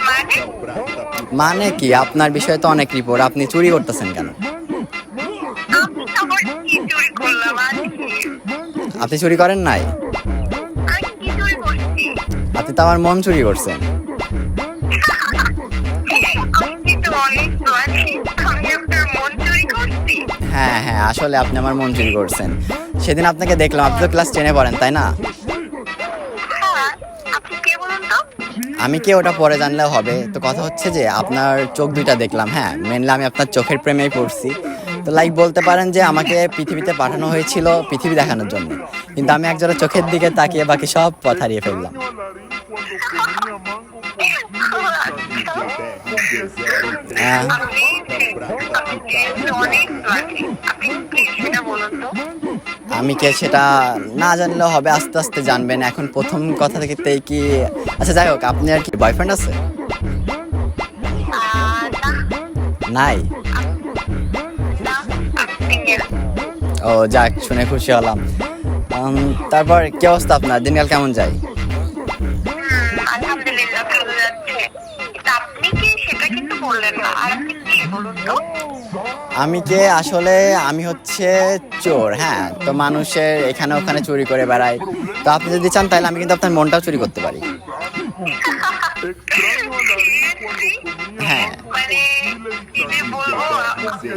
মানে মানে কি, আপনার বিষয়ে তো অনেক রিপোর্ট, আপনি চুরি করতেছেন কেন? আমি আবার কি চুরি করলাম? আমি আপনি চুরি করেন নাই? কি চুরি করছি? আপনি তো আমার মন চুরি করছেন। আপনি তো অনেক মানে আমি আপনার মন চুরি করছি। হ্যাঁ হ্যাঁ, আসলে আপনি আমার মন চুরি করছেন। সেদিন আপনাকে দেখলাম, আপনি তো ক্লাস 10-এ পড়েন তাই না? হ্যাঁ, আপনি কে বলুন তো? আমি কে ওটা পরে জানলেও হবে, তো কথা হচ্ছে যে আপনার চোখ দুইটা দেখলাম, হ্যাঁ মেনলি আমি আপনার চোখের প্রেমেই পড়ছি। তো লাইক বলতে পারেন যে আমাকে পৃথিবীতে পাঠানো হয়েছিল পৃথিবী দেখানোর জন্য, কিন্তু আমি একজোড়া চোখের দিকে তাকিয়ে বাকি সব পথ হারিয়ে ফেললাম। হ্যাঁ, আপনি আপনি কে অনেক মানে আপনি কে সেটা বলুন তো? আমি কে সেটা না জানলেও হবে, আস্তে আস্তে জানবেন। এখন প্রথম কথা থেকেই কি, আচ্ছা যাই হোক, আপনি আর কি বয়ফ্রেন্ড আছে? না নাই? না সিঙ্গেল। ও যাক, শুনে খুশি হলাম। তারপর কি অবস্থা আপনার, দিনকাল কেমন যায়? আলহামদুলিল্লাহ ভালো যাচ্ছে। কিন্তু আপনি কি সেটা কিন্তু বললেন না। আর আপনি কে বলুন তো? আমি কে আসলে, আমি হচ্ছে চোর। হ্যাঁ, তো মানুষের এখানে ওখানে চুরি করে বেড়াই। তো আপনি যদি চান তাহলে আমি কিন্তু আপনার মনটাও চুরি করতে পারি। হ্যাঁ। মানে কি যে বলবো আপনি